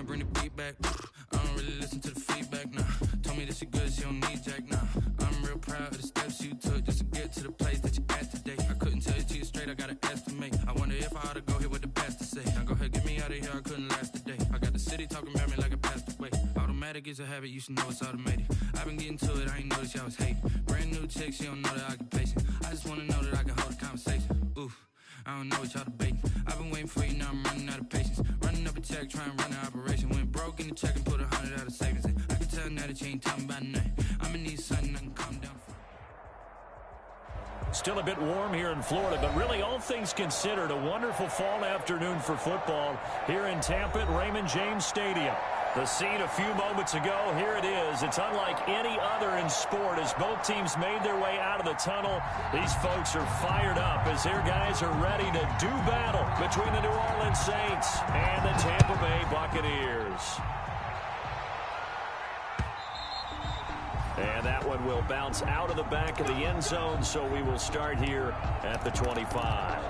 might bring the beat back. I don't really listen to the feedback, nah. Told me that she good, she don't need Jack, nah. I'm real proud of the steps you took just to get to the place that you at today. I couldn't tell you to you straight, I gotta estimate. I wonder if I ought to go here with the pastor say. Now go ahead, get me out of here, I couldn't last a day. I got the city talking about me like I passed away. Automatic is a habit, you should know it's automated. I've been getting to it, I ain't noticed y'all was hating. Brand new chick, she don't know the occupation. I just wanna know that I can hold a conversation. Oof, I don't know what y'all debating. I've been waiting for you, now I'm running out of patience. Running up a check, trying to run an operation. Went broke in the check and put 100 out of savings in. I can tell now that you ain't talking about nothing. I'ma need something I can calm down for. Still a bit warm here in Florida, but really all things considered, a wonderful fall afternoon for football here in Tampa at Raymond James Stadium. The scene a few moments ago, here it is. It's unlike any other in sport as both teams made their way out of the tunnel. These folks are fired up as their guys are ready to do battle between the New Orleans Saints and the Tampa Bay Buccaneers. And that one will bounce out of the back of the end zone, so we will start here at the 25.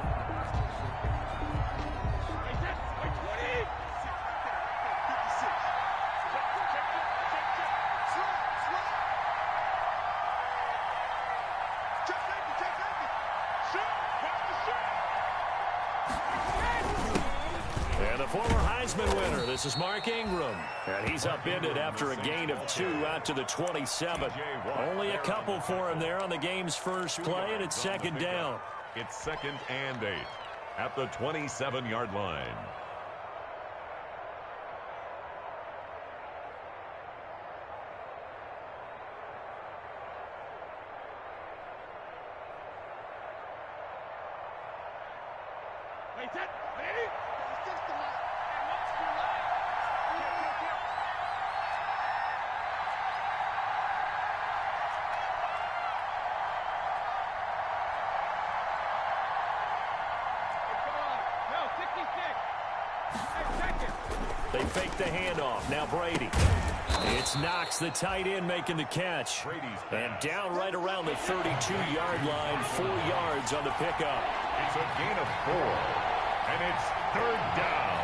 And the former Heisman winner, this is Mark Ingram. And he's upended after a gain of 2 out to the 27. Only a couple for him there on the game's first play, and it's second down. It's 2nd and 8 at the 27-yard line. They fake the handoff. Now Brady. It's Knox, the tight end, making the catch. And down right around the 32-yard line, 4 yards on the pickup. It's a gain of 4, and it's 3rd down.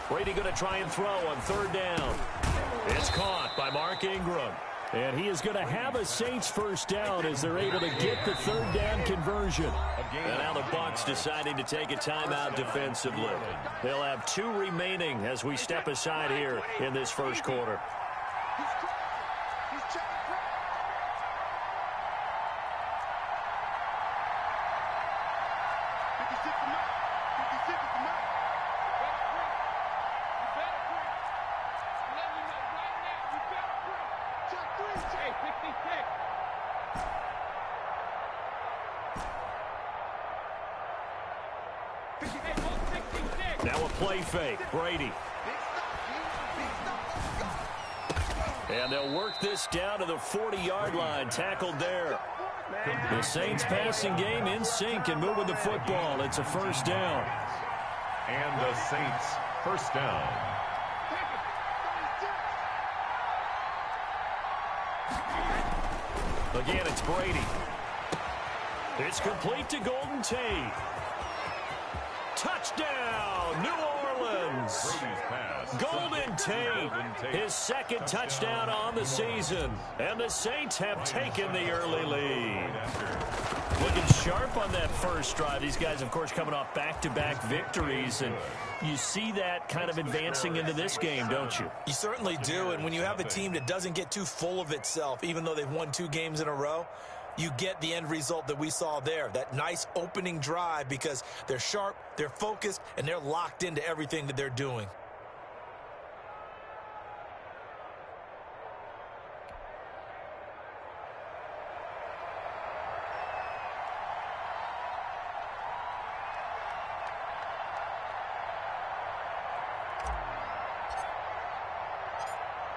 Brady going to try and throw on 3rd down. It's caught by Mark Ingram. And he is going to have a Saints first down as they're able to get the 3rd down conversion. And now the Bucs deciding to take a timeout defensively. They'll have 2 remaining as we step aside here in this first quarter. Now a play fake. Brady. And they'll work this down to the 40-yard line. Tackled there. The Saints passing game in sync and moving the football. It's a first down. And the Saints first down. Again, it's Brady. It's complete to Golden Tate. Touchdown, New Orleans. Golden Tate, his 2nd touchdown on the season. And the Saints have taken the early lead. Looking sharp on that first drive. These guys, of course, coming off back-to-back victories. And you see that kind of advancing into this game, don't you? You certainly do. And when you have a team that doesn't get too full of itself, even though they've won 2 games in a row, you get the end result that we saw there, that nice opening drive, because they're sharp, they're focused, and they're locked into everything that they're doing.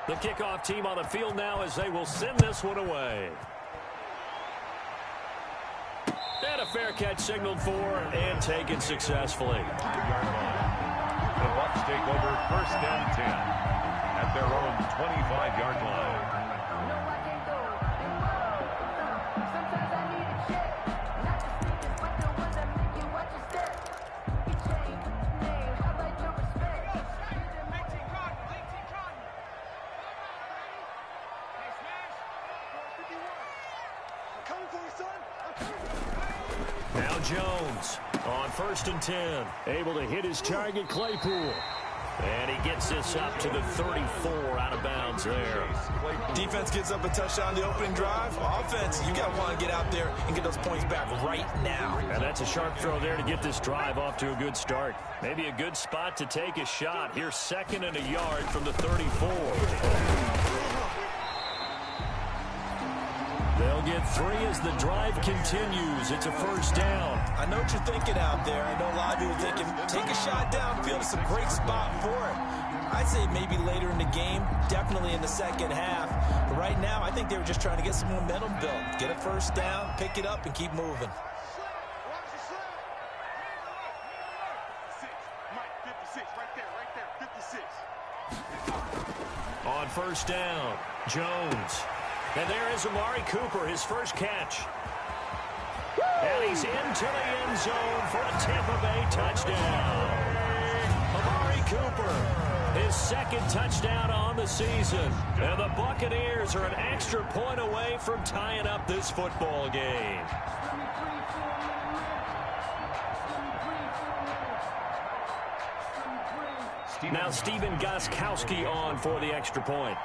The kickoff team on the field now as they will send this one away. And a fair catch signaled for and taken successfully. The Bucs take over 1st and 10. at their own 25-yard line. Now Jones on 1st and 10. Able to hit his target, Claypool. And he gets this up to the 34, out of bounds there. Defense gets up a touchdown the opening drive. Offense, you got to want to get out there and get those points back right now. And that's a sharp throw there to get this drive off to a good start. Maybe a good spot to take a shot. Here's 2nd and a yard from the 34. They'll get 3 as the drive continues. It's a 1st down. I know what you're thinking out there. I know a lot of people thinking, take a shot downfield. It's a great spot for it. I'd say maybe later in the game, definitely in the second half. But right now, I think they were just trying to get some momentum built. Get a 1st down, pick it up, and keep moving. On 1st down, Jones. And there is Amari Cooper, his first catch. And he's into the end zone for a Tampa Bay touchdown. Amari Cooper, his 2nd touchdown on the season. And the Buccaneers are an extra point away from tying up this football game. Now Stephen Gostkowski on for the extra point.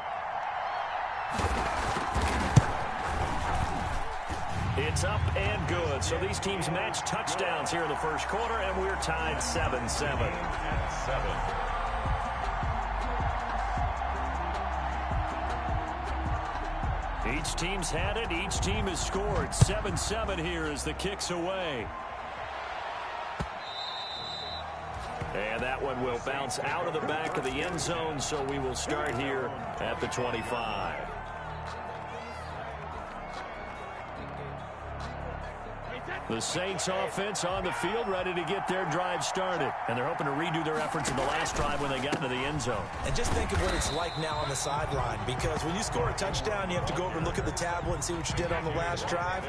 It's up and good. So these teams match touchdowns here in the 1st quarter, and we're tied 7-7. Each team's had it. Each team has scored. 7-7 here as the kick's away. And that one will bounce out of the back of the end zone, so we will start here at the 25. The Saints offense on the field, ready to get their drive started. And they're hoping to redo their efforts in the last drive when they got into the end zone. And just think of what it's like now on the sideline, because when you score a touchdown, you have to go over and look at the tablet and see what you did on the last drive.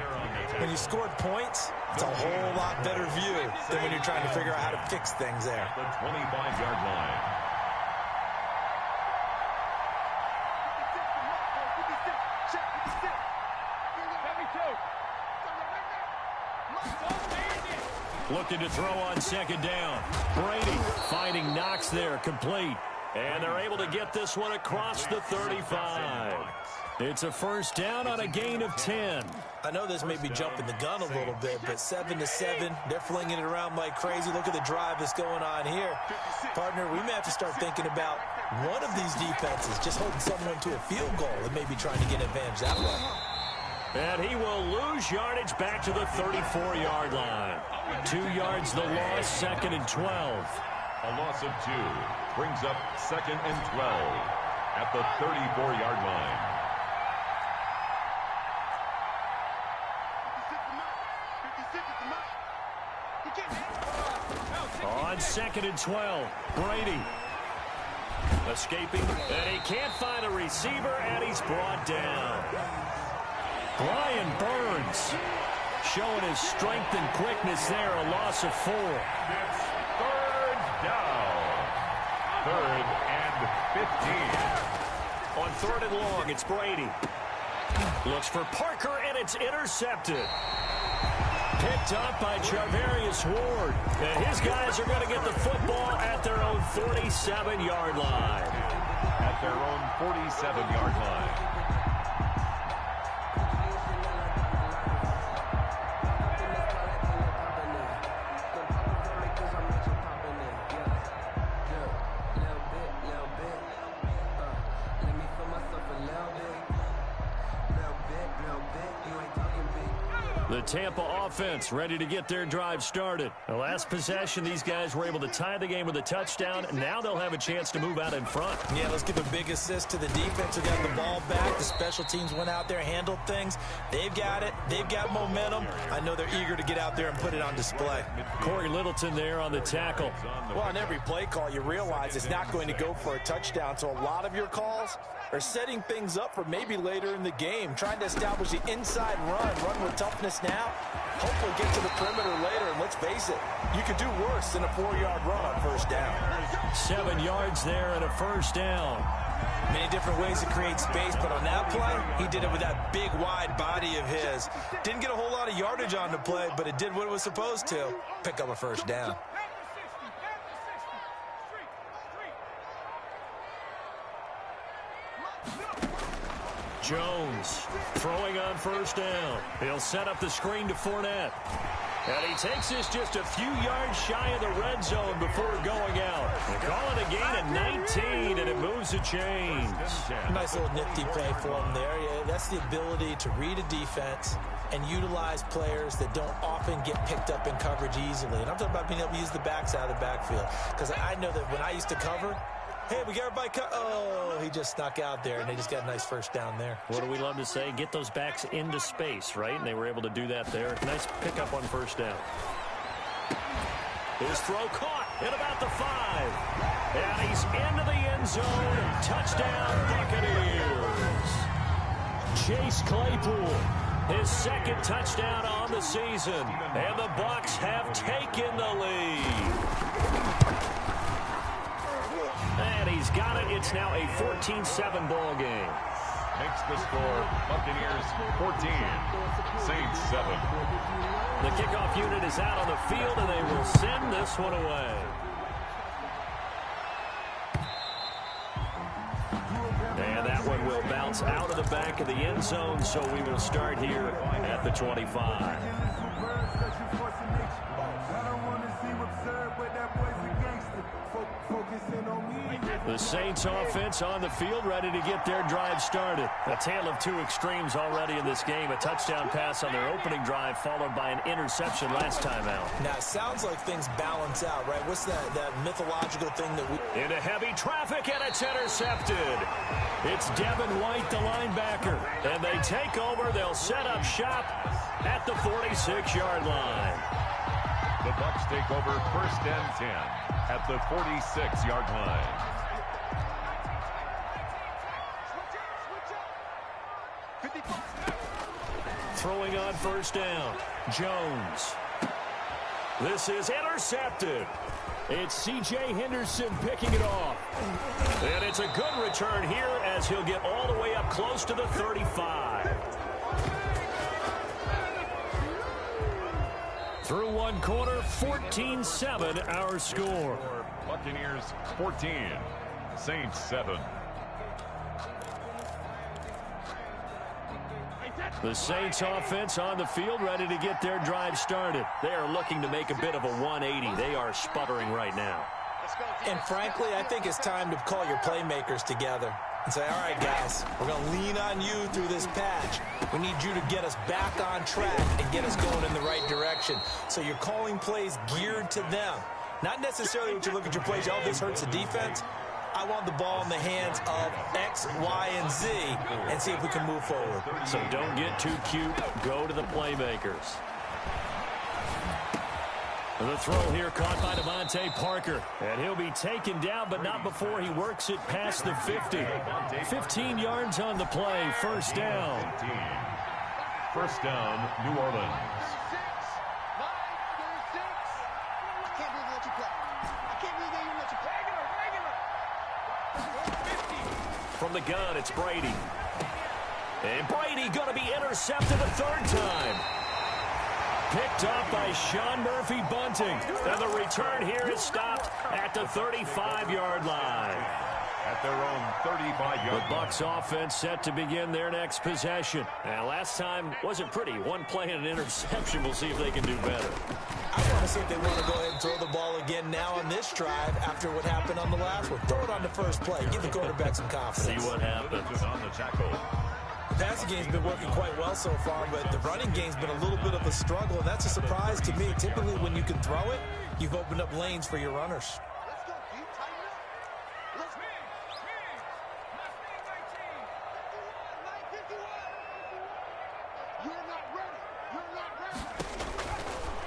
When you scored points, it's a whole lot better view than when you're trying to figure out how to fix things there. The 25-yard line. Looking to throw on 2nd down. Brady finding Knox there, complete. And they're able to get this one across the 35. It's a 1st down on a gain of 10. I know this may be jumping the gun a little bit, but 7-7, they're flinging it around like crazy. Look at the drive that's going on here. Partner, we may have to start thinking about one of these defenses just holding someone to a field goal and maybe trying to get advantage that way. And he will lose yardage back to the 34-yard line. 2 yards the loss, 2nd and 12. A loss of 2 brings up 2nd and 12 at the 34-yard line. On 2nd and 12, Brady escaping, and he can't find a receiver, and he's brought down. Brian Burns showing his strength and quickness there, a loss of 4. It's 3rd down. 3rd and 15. On 3rd and long, it's Brady. Looks for Parker, and it's intercepted. Picked up by Charvarius Ward. And his guys are going to get the football at their own 47-yard line. At their own 47-yard line. The Tampa offense ready to get their drive started. The last possession, these guys were able to tie the game with a touchdown. Now they'll have a chance to move out in front. Yeah, let's give a big assist to the defense who got the ball back. The special teams went out there, handled things. They've got it. They've got momentum. I know they're eager to get out there and put it on display. Corey Littleton there on the tackle. Well, on every play call, you realize it's not going to go for a touchdown. So a lot of your calls are setting things up for maybe later in the game, trying to establish the inside run with toughness now, hopefully get to the perimeter later, and let's face it, you could do worse than a 4-yard run on first down. 7 yards there and a first down. Many different ways to create space, but on that play, he did it with that big, wide body of his. Didn't get a whole lot of yardage on the play, but it did what it was supposed to, pick up a first down. Jones throwing on first down. He'll set up the screen to Fournette. And he takes this just a few yards shy of the red zone before going out. They call it a gain of 19, and it moves the chains. Nice little nifty play for him there. Yeah, that's the ability to read a defense and utilize players that don't often get picked up in coverage easily. And I'm talking about being able to use the backs out of the backfield. Because I know that when I used to cover, hey, we got everybody oh, he just snuck out there, and they just got a nice first down there. What do we love to say? Get those backs into space, right? And they were able to do that there. Nice pickup on first down. His throw caught at about the 5. And he's into the end zone. Touchdown, Buccaneers. Chase Claypool, his second touchdown on the season. And the Bucs have taken the lead. And he's got it. It's now a 14-7 ball game. Makes the score Buccaneers 14, Saints 7. The kickoff unit is out on the field, and they will send this one away. And that one will bounce out of the back of the end zone, so we will start here at the 25. The Saints offense on the field, ready to get their drive started. A tale of two extremes already in this game. A touchdown pass on their opening drive, followed by an interception last time out. Now, it sounds like things balance out, right? What's that mythological thing that we... Into heavy traffic, and it's intercepted. It's Devin White, the linebacker. And they take over. They'll set up shop at the 46-yard line. The Bucs take over first and 10 at the 46-yard line. Throwing on first down, Jones. This is intercepted. It's C.J. Henderson picking it off. And it's a good return here as he'll get all the way up close to the 35. Through one quarter, 14-7 our score. Buccaneers 14, Saints 7. The Saints offense on the field, ready to get their drive started. They are looking to make a bit of a 180. They are sputtering right now. And frankly, I think it's time to call your playmakers together and say, all right, guys, we're going to lean on you through this patch. We need you to get us back on track and get us going in the right direction. So you're calling plays geared to them. Not necessarily when you look at your plays, oh, this hurts the defense. I want the ball in the hands of X, Y, and Z and see if we can move forward. So don't get too cute. Go to the playmakers. The throw here caught by Devontae Parker. And he'll be taken down, but not before he works it past the 50. 15 yards on the play. First down. First down, New Orleans. From the gun, it's Brady. And Brady going to be intercepted a third time. Picked up by Sean Murphy-Bunting. And the return here is stopped at the 35-yard line. At their own 35-yard The Bucs offense set to begin their next possession. And last time wasn't pretty. One play and an interception. We'll see if they can do better. I want to see if they want to go ahead and throw the ball again now on this drive after what happened on the last one. Throw it on the first play. Give the quarterback some confidence. See what happens. On the tackle. passing game's been working quite well so far, but the running game's been a little bit of a struggle, and that's a surprise to me. Typically, when you can throw it, you've opened up lanes for your runners.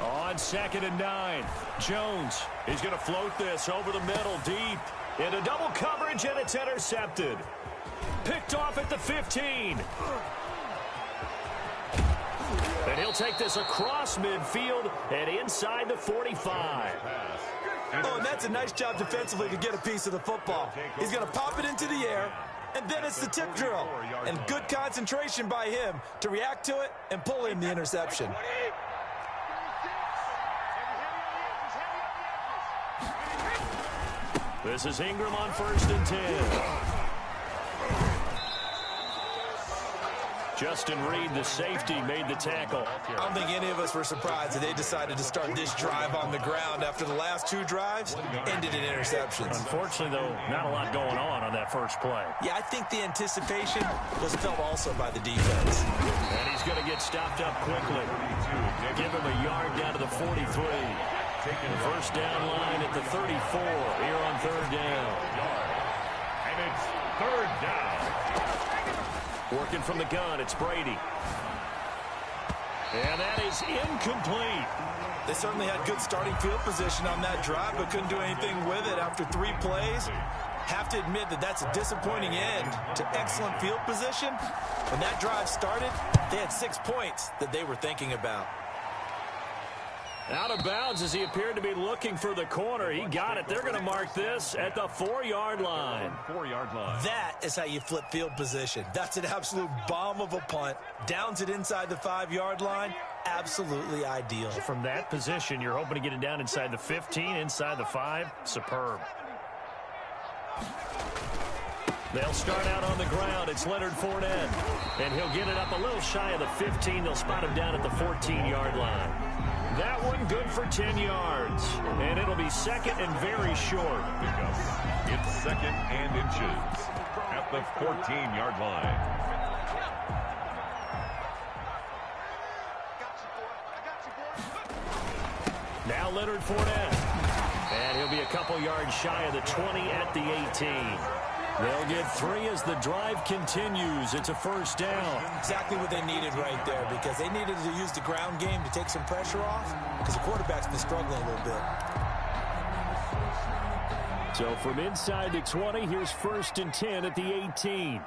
On 2nd and 9, Jones is going to float this over the middle deep into double coverage, and it's intercepted. Picked off at the 15. And he'll take this across midfield and inside the 45. Oh, and that's a nice job defensively to get a piece of the football. He's going to pop it into the air, and then it's the tip drill. And good concentration by him to react to it and pull in the interception. This is Ingram on 1st and 10. Justin Reed, the safety, made the tackle. I don't think any of us were surprised that they decided to start this drive on the ground after the last 2 drives ended in interceptions. Unfortunately, though, not a lot going on that first play. Yeah, I think the anticipation was felt also by the defense. And he's going to get stopped up quickly. Give him a yard down to the 43. The first down line at the 34 here on 3rd down. And it's 3rd down. Working from the gun, it's Brady. And that is incomplete. They certainly had good starting field position on that drive, but couldn't do anything with it after 3 plays. Have to admit that that's a disappointing end to excellent field position. When that drive started, they had 6 points that they were thinking about. Out of bounds as he appeared to be looking for the corner. He got it. They're going to mark this at the 4-yard line. 4-yard line. That is how you flip field position. That's an absolute bomb of a punt. Downs it inside the 5-yard line. Absolutely ideal. From that position, you're hoping to get it down inside the 15, inside the 5. Superb. They'll start out on the ground. It's Leonard Fournette. And he'll get it up a little shy of the 15. They'll spot him down at the 14-yard line. That one good for 10 yards. And it'll be 2nd and very short. It's 2nd and inches at the 14-yard line. Now Leonard Fournette. And he'll be a couple yards shy of the 20 at the 18. They'll get 3 as the drive continues. It's a first down. Exactly what they needed right there, because they needed to use the ground game to take some pressure off, because the quarterback's been struggling a little bit. So from inside the 20, here's 1st and 10 at the 18.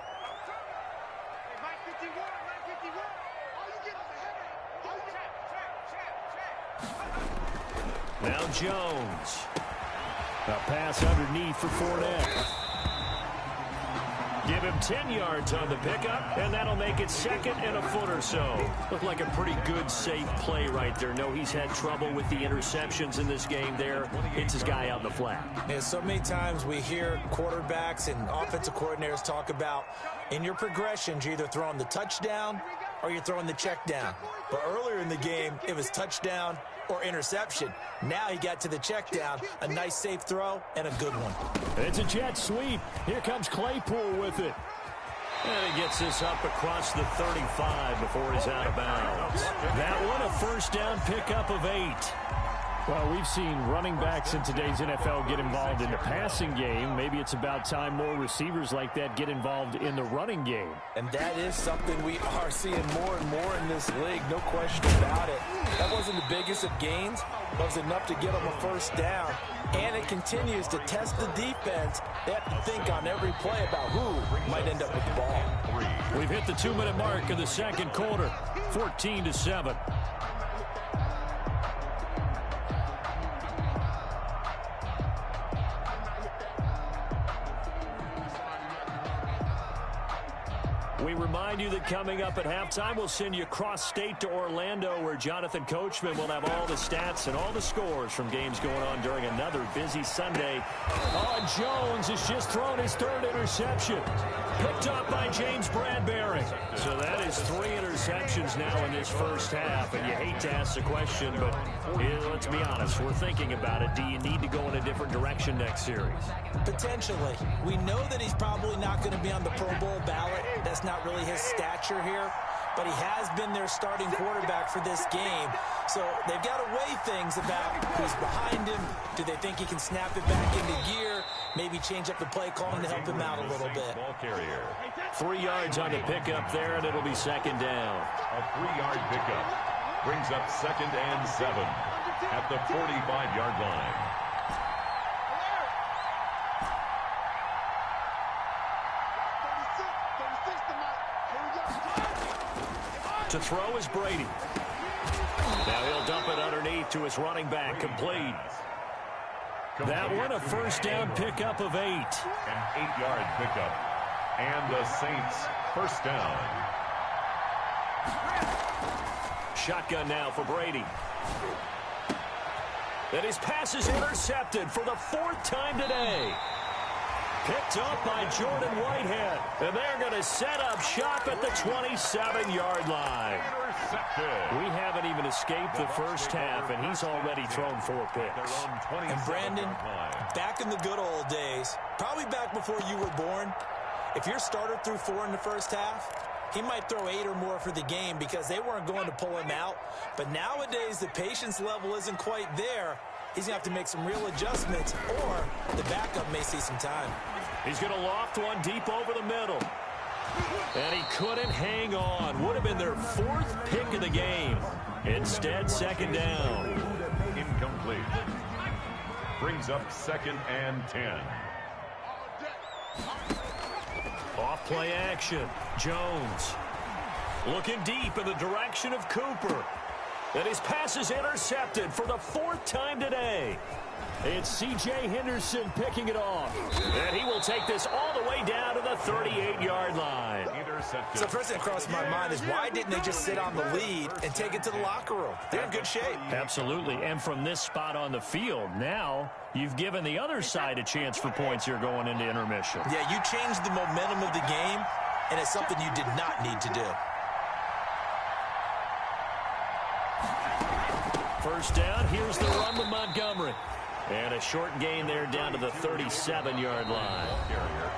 Now Jones. A pass underneath for Fournette. Give him 10 yards on the pickup, and that'll make it 2nd and a foot or so. Looked like a pretty good, safe play right there. No, he's had trouble with the interceptions in this game there. It's his guy out in the flat. Yeah, so many times we hear quarterbacks and offensive coordinators talk about in your progressions, you're either throwing the touchdown or you're throwing the check down. But earlier in the game, it was touchdown or interception. Now he got to the check down, a nice safe throw, and a good one. It's a jet sweep. Here comes Claypool with it. And he gets this up across the 35 before he's out of bounds. That one a first down pickup of 8. Well, we've seen running backs in today's NFL get involved in the passing game. Maybe it's about time more receivers like that get involved in the running game. And that is something we are seeing more and more in this league, no question about it. That wasn't the biggest of gains, but it was enough to get them a first down. And it continues to test the defense. They have to think on every play about who might end up with the ball. We've hit the 2-minute mark of the second quarter, 14-7. We remind you that coming up at halftime, we'll send you cross-state to Orlando, where Jonathan Coachman will have all the stats and all the scores from games going on during another busy Sunday. Oh, Jones has just thrown his 3rd interception. Picked up by James Bradbury. So that is 3 interceptions now in this first half, and you hate to ask the question, but let's be honest, we're thinking about it. Do you need to go in a different direction next series? Potentially. We know that he's probably not going to be on the Pro Bowl ballot. That's not really his stature here, but he has been their starting quarterback for this game. So they've got to weigh things about who's behind him. Do they think he can snap it back into gear? Maybe change up the play calling to help him out a little bit. 3 yards on the pickup there, and it'll be second down. A 3-yard pickup brings up 2nd and 7 at the 45-yard line. To throw is Brady. Now he'll dump it underneath to his running back, complete. That one a first down pickup of 8. An 8-yard pickup. And the Saints first down. Shotgun now for Brady. And his pass is intercepted for the 4th time today. Picked up by Jordan Whitehead. And they're going to set up shop at the 27-yard line. We haven't even escaped the first half, and he's already thrown 4 picks. And Brandon, back in the good old days, probably back before you were born, if your starter threw 4 in the first half, he might throw 8 or more for the game because they weren't going to pull him out. But nowadays, the patience level isn't quite there. He's going to have to make some real adjustments, or the backup may see some time. He's going to loft one deep over the middle. And he couldn't hang on. Would have been their 4th pick of the game. Instead, second down. Incomplete. Brings up 2nd and 10. Off play action. Jones looking deep in the direction of Cooper. And his pass is intercepted for the 4th time today. It's C.J. Henderson picking it off. And he will take this all the way down to the 38-yard line. So first thing that crossed my mind is why didn't they just sit on the lead and take it to the locker room? They're in good shape. Absolutely. And from this spot on the field, now you've given the other side a chance for points here going into intermission. Yeah, you changed the momentum of the game, and it's something you did not need to do. First down, here's the run with Montgomery. And a short gain there down to the 37-yard line.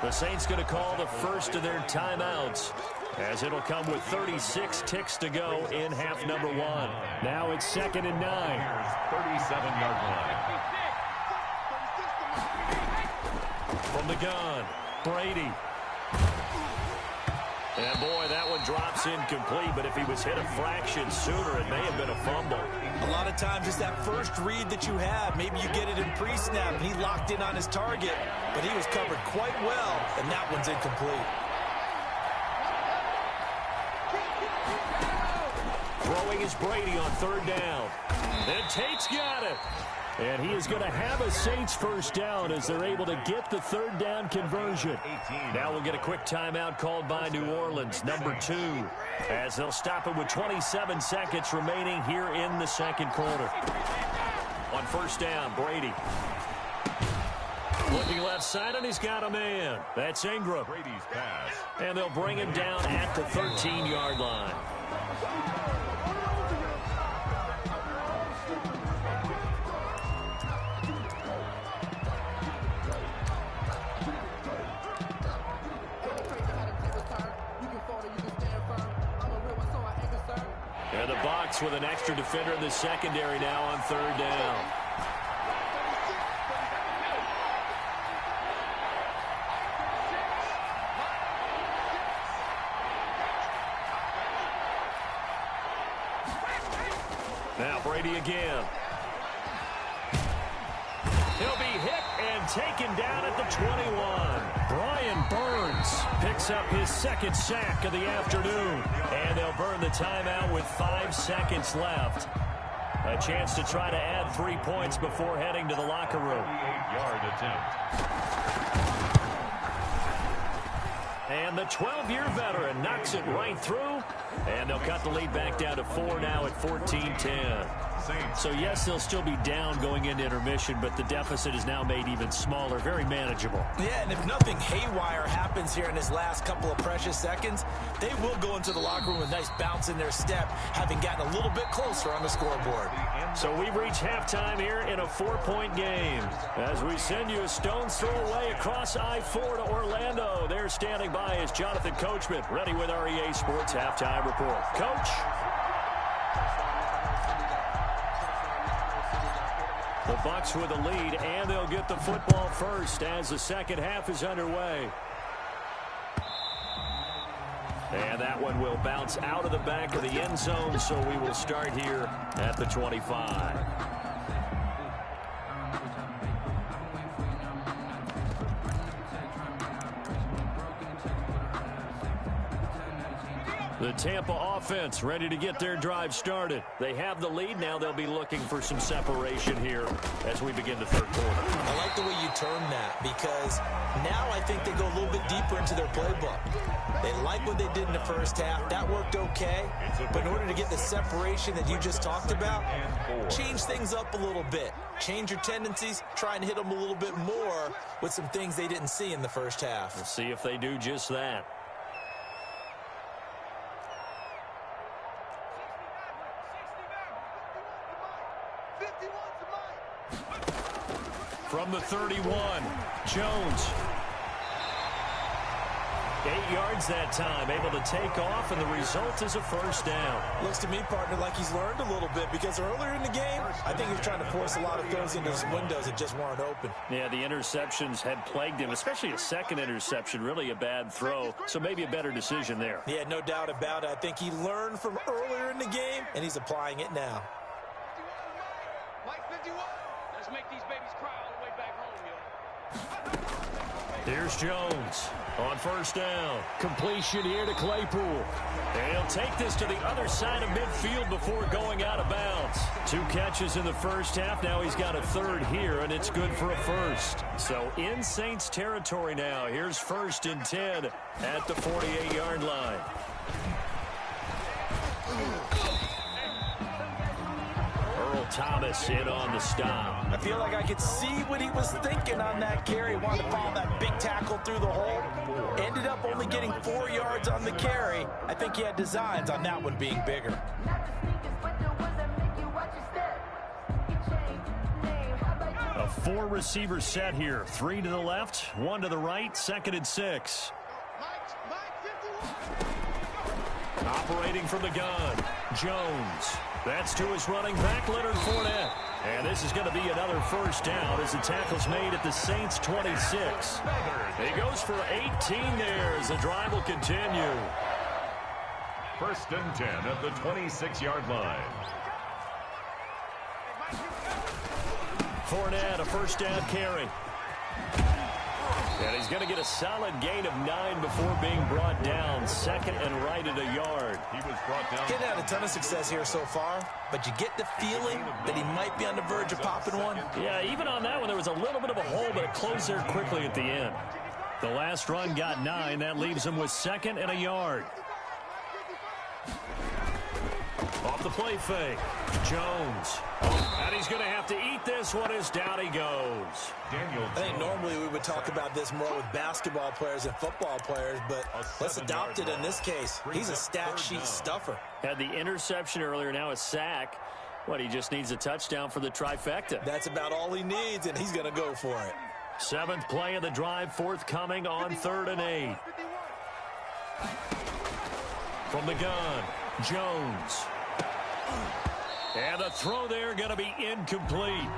The Saints going to call the first of their timeouts, as it'll come with 36 ticks to go in half number 1. Now it's 2nd and 9. 37-yard line. From the gun, Brady. And boy, that one drops incomplete, but if he was hit a fraction sooner, it may have been a fumble. A lot of times it's that first read that you have. Maybe you get it in pre-snap, and he locked in on his target, but he was covered quite well, and that one's incomplete. Throwing is Brady on 3rd down. And Tate's got it. And he is going to have a Saints first down as they're able to get the 3rd down conversion. Now we'll get a quick timeout called by New Orleans, number 2, as they'll stop it with 27 seconds remaining here in the 2nd quarter. On first down, Brady. Looking left side, and he's got a man. That's Ingram. Brady's pass. And they'll bring him down at the 13-yard line. And the box with an extra defender in the secondary now on 3rd down. Now Brady again. He'll be hit and taken down at the 21. Brian Burns picks up his 2nd sack of the afternoon. And they'll burn the timeout with 5 seconds left. A chance to try to add 3 points before heading to the locker room. 38-yard attempt. And the 12-year veteran knocks it right through And they'll cut the lead back down to 4 now at 14-10. So, yes, they'll still be down going into intermission, but the deficit is now made even smaller, very manageable. Yeah, and if nothing haywire happens here in his last couple of precious seconds, they will go into the locker room with a nice bounce in their step, having gotten a little bit closer on the scoreboard. So we've reached halftime here in a 4-point game. As we send you a stone's throw away across I-4 to Orlando. There standing by is Jonathan Coachman, ready with our EA Sports Halftime Report. Coach? The Bucs with a lead, and they'll get the football first as the second half is underway. And that one will bounce out of the back of the end zone, so we will start here at the 25. The Tampa offense ready to get their drive started. They have the lead. Now they'll be looking for some separation here as we begin the third quarter. I like the way you term that, because now I think they go a little bit deeper into their playbook. They like what they did in the first half. That worked okay. But in order to get the separation that you just talked about, change things up a little bit. Change your tendencies. Try and hit them a little bit more with some things they didn't see in the first half. We'll see if they do just that. From the 31, Jones. 8 yards that time, able to take off, and the result is a first down. Looks to me, partner, like he's learned a little bit, because earlier in the game, I think he was trying to force a lot of throws into his windows that just weren't open. Yeah, the interceptions had plagued him, especially a second interception, really a bad throw, so maybe a better decision there. Yeah, no doubt about it. I think he learned from earlier in the game, and he's applying it now. Mike 51. Let's make these babies cry all the way back home, yo. Here's Jones on first down. Completion here to Claypool. And he'll take this to the other side of midfield before going out of bounds. 2 catches in the first half. Now he's got a third here, and it's good for a first. So in Saints territory now. Here's 1st and 10 at the 48-yard line. Thomas in on the stop. I feel like I could see what he was thinking on that carry. Wanted to follow that big tackle through the hole. Ended up only getting 4 yards on the carry. I think he had designs on that one being bigger. A 4-receiver set here. 3 to the left, 1 to the right, 2nd and 6. Operating from the gun, Jones. That's to his running back, Leonard Fournette. And this is going to be another first down as the tackle's made at the Saints' 26. He goes for 18 there as the drive will continue. 1st and 10 at the 26-yard line. Fournette, a first down carry. And he's going to get a solid gain of 9 before being brought down. 2nd and right at a yard. He was brought down. Getting had a ton of success here so far, but you get the feeling that he might be on the verge of popping one. Yeah, even on that one, there was a little bit of a hole, but it closed there quickly at the end. The last run got 9. That leaves him with 2nd and a yard. Off the play fake, Jones. And he's going to have to eat this one as down he goes. I think normally we would talk about this more with basketball players and football players, but let's adopt it in this case. He's a stat sheet stuffer. Had the interception earlier, now a sack. What, he just needs a touchdown for the trifecta. That's about all he needs, and he's going to go for it. 7th play of the drive, forthcoming on 3rd and 8. From the gun, Jones. And the throw there going to be incomplete.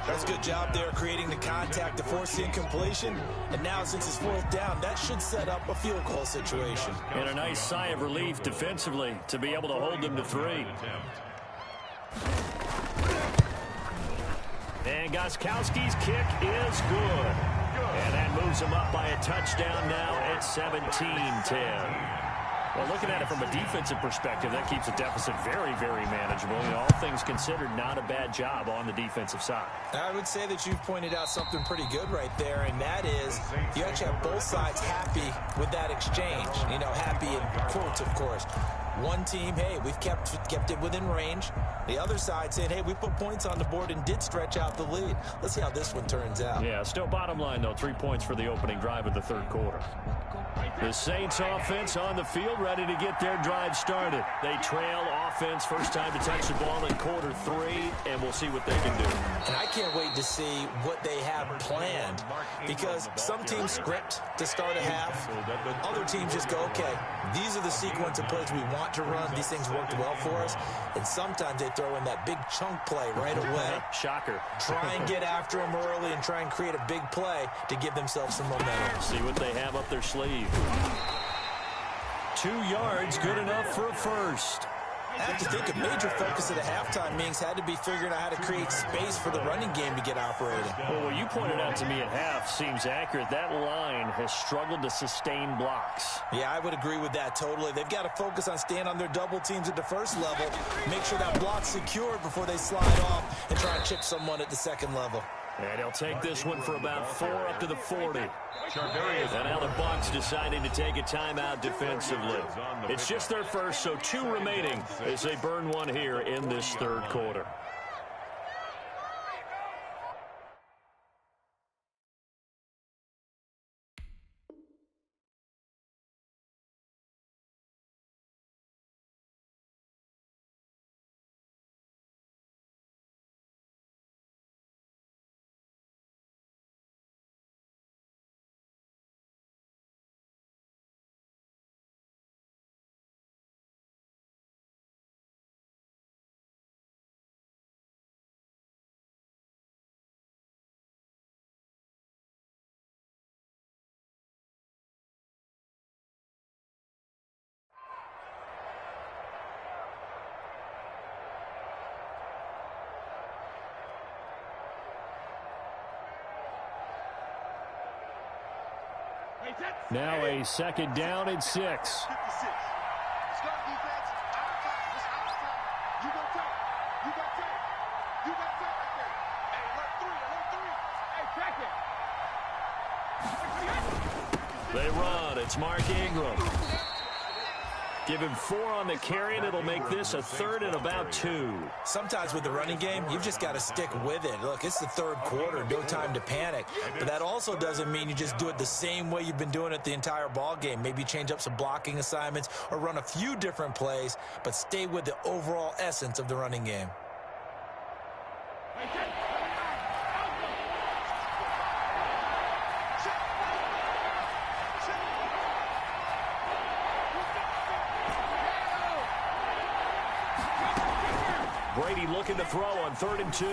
That's a good job there creating the contact to force the incompletion. And now since it's 4th down, that should set up a field goal situation. And a nice sigh of relief defensively to be able to hold them to 3. And Gostkowski's kick is good. And that moves him up by a touchdown now at 17-10. Well, looking at it from a defensive perspective, that keeps the deficit very, very manageable. You know, all things considered, not a bad job on the defensive side. I would say that you've pointed out something pretty good right there, and that is you actually have both sides happy with that exchange. You know, happy in quotes, of course. One team, hey, we've kept it within range. The other side saying, hey, we put points on the board and did stretch out the lead. Let's see how this one turns out. Yeah, still bottom line, though, 3 points for the opening drive of the third quarter. The Saints offense on the field, ready to get their drive started. They trail offense, first time to touch the ball in quarter 3, and we'll see what they can do. And I can't wait to see what they have planned, because some teams script to start a half. Other teams just go, okay, these are the sequence of plays we want to run. These things worked well for us. And sometimes they throw in that big chunk play right away. Shocker. Try and get after them early and try and create a big play to give themselves some momentum. See what they have up their sleeve. 2 yards, good enough for a first. I have to think a major focus of the halftime meetings had to be figuring out how to create space for the running game to get operating. Well, what you pointed out to me at half seems accurate. That line has struggled to sustain blocks. Yeah, I would agree with that totally. They've got to focus on staying on their double teams at the first level, make sure that block's secured before they slide off and try and chip someone at the second level. And he'll take this one for about 4 up to the 40. And now the Bucs deciding to take a timeout defensively. It's just their first, so 2 remaining as they burn one here in this third quarter. Now a second down and 6. Start defense. Our time. It's our time. You go top. You got top. You got top right there. Hey, alert 3. Hey, track it. They run. It's Mark Ingram. Give him 4 on the carry, and it'll make this a third and about 2. Sometimes with the running game, you've just got to stick with it. Look, it's the third quarter, no time to panic. But that also doesn't mean you just do it the same way you've been doing it the entire ball game. Maybe change up some blocking assignments or run a few different plays, but stay with the overall essence of the running game. Brady looking to throw on 3rd and 2.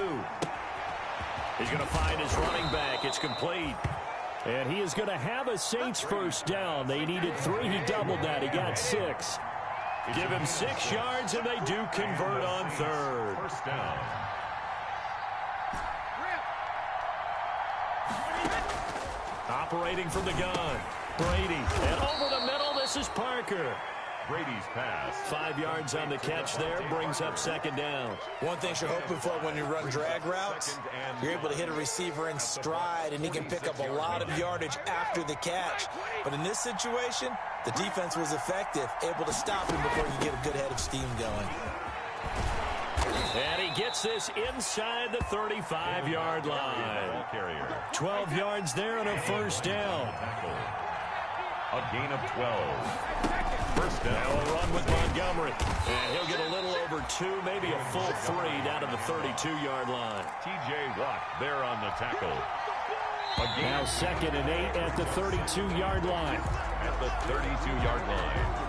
He's going to find his running back. It's complete. And he is going to have a Saints first down. They needed 3. He doubled that. He got 6. Give him 6 yards, and they do convert on 3rd. First down. Operating from the gun. Brady. And over the middle, this is Parker. Brady's pass. 5 yards on the catch there, brings up second down. One thing you're hoping for when you run drag routes, you're able to hit a receiver in stride, and he can pick up a lot of yardage after the catch. But in this situation, the defense was effective, able to stop him before you get a good head of steam going. And he gets this inside the 35-yard line. 12 yards there and a first down. A gain of 12. First down. Now a run with Montgomery. And he'll get a little over 2, maybe a full 3 down to the 32-yard line. T.J. Watt there on the tackle. Now 2nd and 8 at the 32-yard line. At the 32-yard line.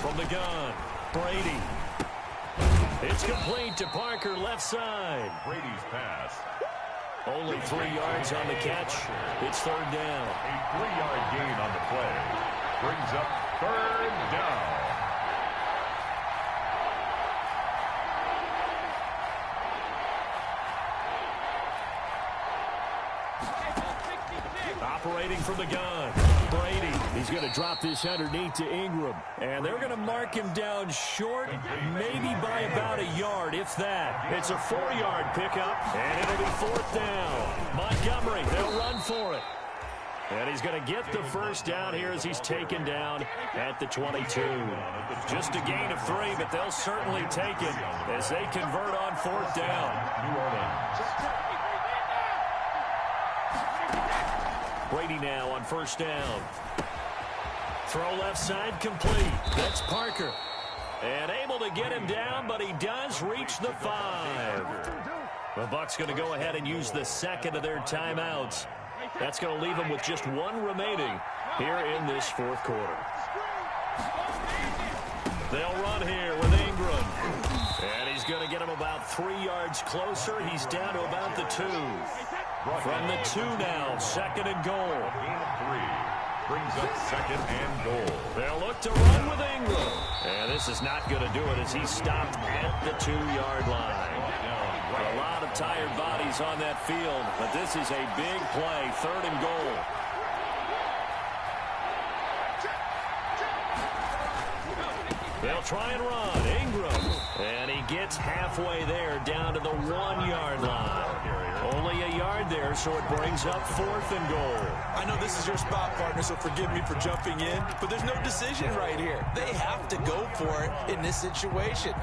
From the gun, Brady. It's complete to Parker, left side. Brady's pass. Only 3 yards on the catch. It's 3rd down. A 3-yard gain on the play. Brings up 3rd down. Operating from the gun. Brady, he's going to drop this underneath to Ingram. And they're going to mark him down short, maybe by about a yard, if that. It's a 4-yard pickup, and it'll be 4th down. Montgomery, they'll run for it. And he's going to get the first down here as he's taken down at the 22. Just a gain of 3, but they'll certainly take it as they convert on 4th down. New Orleans. Brady now on 1st down. Throw left side complete. That's Parker. And able to get him down, but he does reach the 5. The Bucs going to go ahead and use the second of their timeouts. That's going to leave them with just 1 remaining here in this 4th quarter. They'll run here with Ingram. And he's going to get him about 3 yards closer. He's down to about the 2. From the 2 now, 2nd and goal. Gain of 3 brings up 2nd and goal. They'll look to run with Ingram. And this is not going to do it as he's stopped at the 2-yard line. A lot of tired bodies on that field, but this is a big play, 3rd and goal. They'll try and run. Ingram. And he gets halfway there down to the 1-yard line. Only a yard there, so it brings up 4th and goal. I know this is your spot, partner, so forgive me for jumping in, but there's no decision right here. They have to go for it in this situation.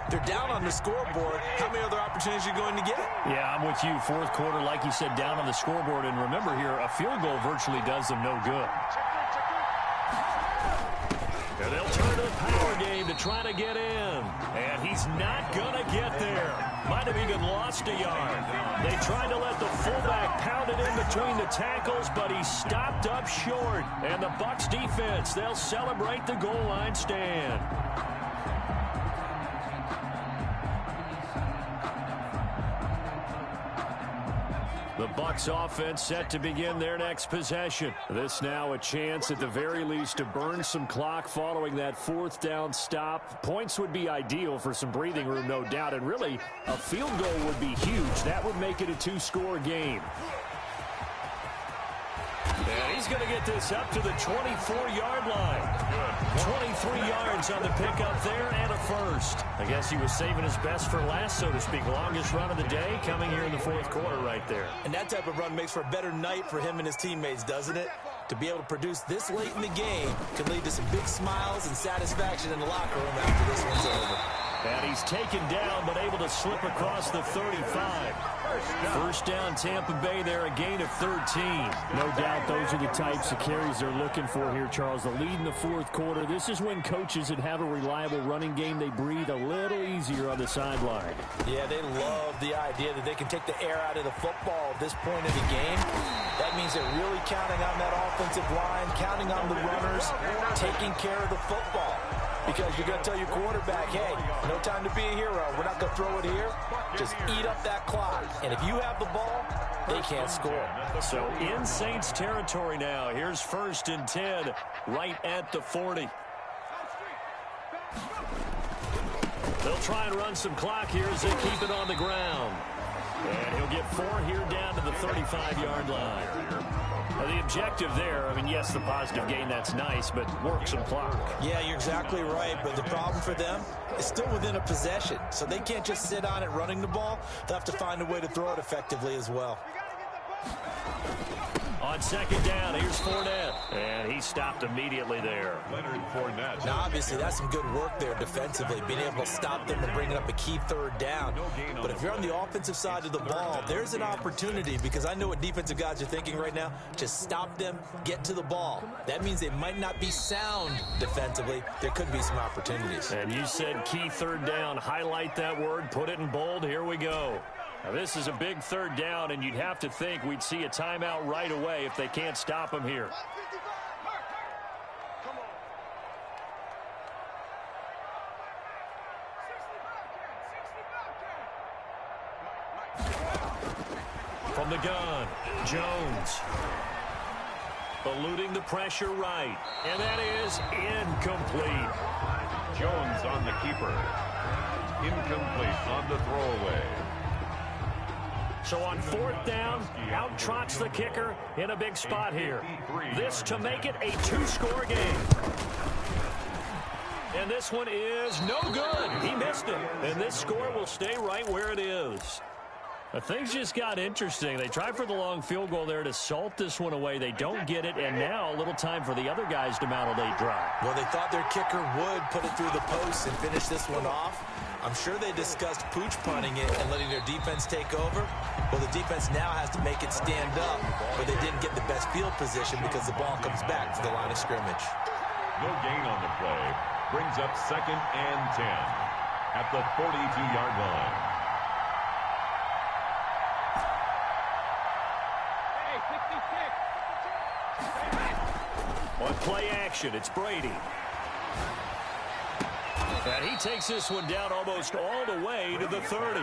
They're down on the scoreboard. How many other opportunities are you going to get? Yeah, I'm with you. 4th quarter, like you said, down on the scoreboard. And remember here, a field goal virtually does them no good. And they'll turn to the power game to try to get in. And he's not going to get there. Might have even lost a yard. They tried to let the fullback pound it in between the tackles, but he stopped up short. And the Bucs defense, they'll celebrate the goal line stand. The Bucs offense set to begin their next possession. This now a chance at the very least to burn some clock following that 4th down stop. Points would be ideal for some breathing room, no doubt. And really, a field goal would be huge. That would make it a 2-score game. And he's going to get this up to the 24-yard line. 23 yards on the pickup there and a first. I guess he was saving his best for last, so to speak. Longest run of the day coming here in the 4th quarter right there. And that type of run makes for a better night for him and his teammates, doesn't it? To be able to produce this late in the game can lead to some big smiles and satisfaction in the locker room after this one's over. And he's taken down, but able to slip across the 35. First down, Tampa Bay there, a gain of 13. No doubt those are the types of carries they're looking for here, Charles. The lead in the 4th quarter. This is when coaches that have a reliable running game, they breathe a little easier on the sideline. Yeah, they love the idea that they can take the air out of the football at this point in the game. That means they're really counting on that offensive line, counting on the runners, taking care of the football. Because you're going to tell your quarterback, hey, no time to be a hero. We're not going to throw it here. Just eat up that clock. And if you have the ball, they can't score. So in Saints territory now. Here's 1st and 10 right at the 40. They'll try and run some clock here as they keep it on the ground. And he'll get 4 here down to the 35-yard line. Now the objective there, I mean, yes, the positive gain, that's nice, but work some clock. Yeah, you're exactly right, but the problem for them is still within a possession, so they can't just sit on it running the ball. They'll have to find a way to throw it effectively as well. On 2nd down, here's Fournette. And he stopped immediately there. Leonard Fournette. Now, obviously, that's some good work there defensively, being able to stop them and bringing up a key 3rd down. But if you're on the offensive side of the ball, there's an opportunity, because I know what defensive guys are thinking right now. Just stop them, get to the ball. That means they might not be sound defensively. There could be some opportunities. And you said key 3rd down. Highlight that word, put it in bold. Here we go. Now, this is a big 3rd down, and you'd have to think we'd see a timeout right away if they can't stop him here. From the gun, Jones. Eluding the pressure right. And that is incomplete. Jones on the keeper. Incomplete on the throwaway. So on 4th down, out trots the kicker in a big spot here. This to make it a 2-score game. And this one is no good. He missed it. And this score will stay right where it is. Things just got interesting. They tried for the long field goal there to salt this one away. They don't get it, and now a little time for the other guys to mount a late drive. Well, they thought their kicker would put it through the post and finish this one off. I'm sure they discussed pooch punting it and letting their defense take over. Well, the defense now has to make it stand up, but they didn't get the best field position because the ball comes back to the line of scrimmage. No gain on the play. Brings up 2nd and 10 at the 42-yard line. On play action, it's Brady. And he takes this one down almost all the way to the 30.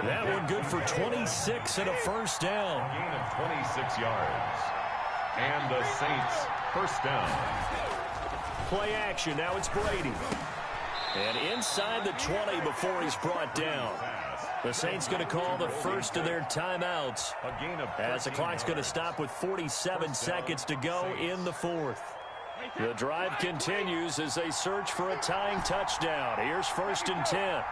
That one good for 26 and a first down. Gain of 26 yards. And the Saints first down. Play action, now it's Brady. And inside the 20 before he's brought down. The Saints going to call the first of their timeouts as the clock's going to stop with 47 seconds to go in the 4th. The drive continues as they search for a tying touchdown. Here's 1st and 10.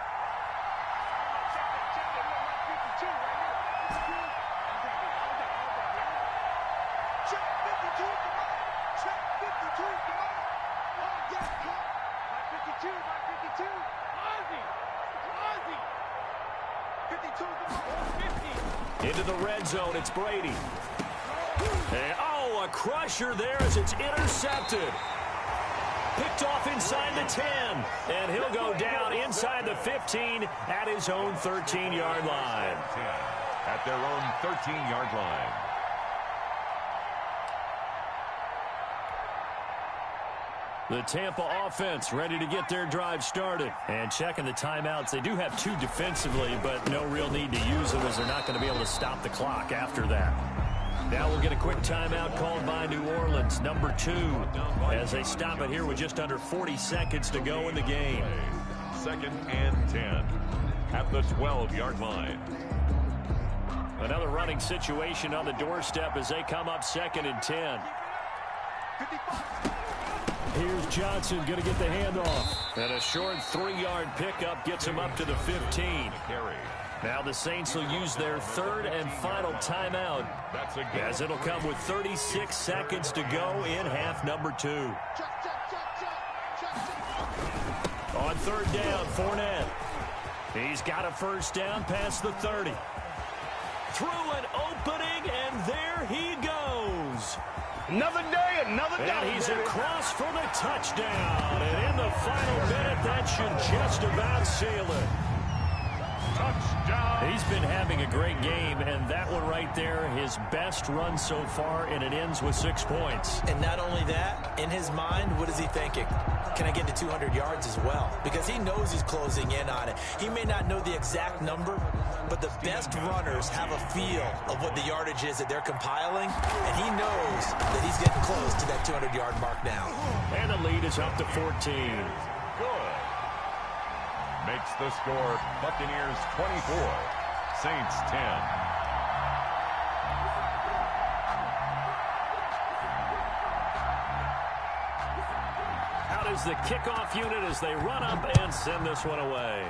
Into the red zone, it's Brady. And, a crusher there as it's intercepted. Picked off inside the 10. And he'll go down inside the 15 at his own 13-yard line. At their own 13-yard line. The Tampa offense ready to get their drive started. And checking the timeouts. They do have 2 defensively, but no real need to use them as they're not going to be able to stop the clock after that. Now we'll get a quick timeout called by New Orleans, number 2, as they stop it here with just under 40 seconds to go in the game. 2nd and 10 at the 12-yard line. Another running situation on the doorstep as they come up 2nd and 10. Here's Johnson going to get the handoff. And a short 3-yard pickup gets him up to the 15. Now the Saints will use their 3rd and final timeout as it'll come with 36 seconds to go in half number 2. On 3rd down, Fournette. He's got a first down past the 30. Through an opening, and there he goes. Another day, another day. And he's across for the touchdown. And in the final minute, that should just about seal it. Touchdown. He's been having a great game, and that one right there, his best run so far, and it ends with 6 points. And not only that, in his mind, what is he thinking? Can I get to 200 yards as well? Because he knows he's closing in on it. He may not know the exact number, but the best runners have a feel of what the yardage is that they're compiling, and he knows that he's getting close to that 200-yard mark now. And the lead is up to 14. Good. Makes the score Buccaneers 24, Saints 10. Out is the kickoff unit as they run up and send this one away.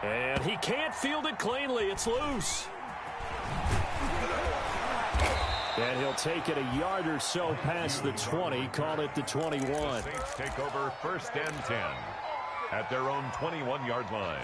And he can't field it cleanly. It's loose. And he'll take it a yard or so past the 20. Call it the 21. The Saints take over 1st and 10 at their own 21-yard line.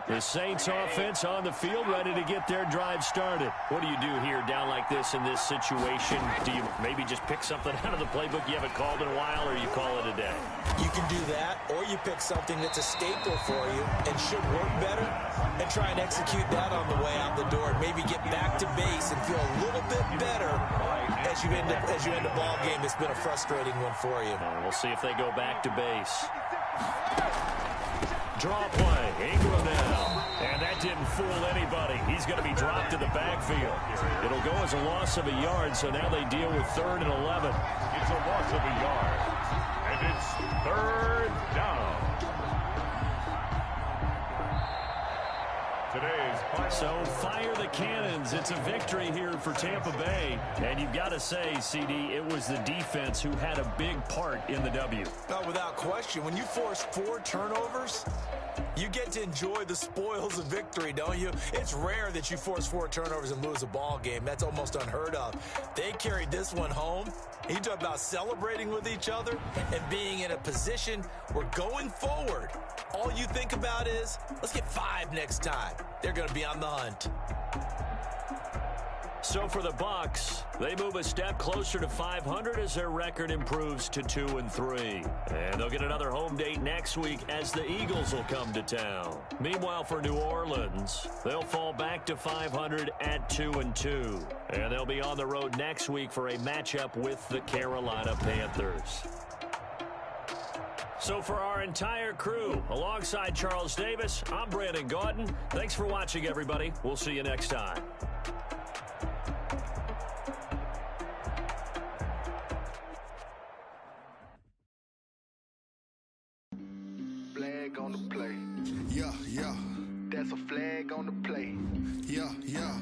The Saints offense on the field ready to get their drive started. What do you do here down like this in this situation? Do you maybe just pick something out of the playbook you haven't called in a while, or you call it a day? You can do that, or you pick something that's a staple for you and should work better and try and execute that on the way out the door and maybe get back to base and feel a little bit better as you end a ball game that's been a frustrating one for you. We'll see if they go back to base. Draw play, Ingram now. And that didn't fool anybody. He's going to be dropped to the backfield. It'll go as a loss of a yard, so now they deal with 3rd and 11. It's a loss of a yard, and it's 3rd down. today's final. So fire the cannons. It's a victory here for Tampa Bay. And you've got to say, CD, it was the defense who had a big part in the W. No, without question. When you force 4 turnovers, you get to enjoy the spoils of victory, don't you? It's rare that you force 4 turnovers and lose a ball game. That's almost unheard of. They carried this one home. You talk about celebrating with each other and being in a position where going forward, all you think about is, let's get 5 next time. They're going to be on the hunt. So for the Bucs, they move a step closer to 500 as their record improves to 2-3. And they'll get another home date next week as the Eagles will come to town. Meanwhile, for New Orleans, they'll fall back to 500 at 2-2. And they'll be on the road next week for a matchup with the Carolina Panthers. So for our entire crew, alongside Charles Davis, I'm Brandon Gaudin. Thanks for watching, everybody. We'll see you next time. Flag on the play. Yeah, yeah. That's a flag on the play. Yeah, yeah.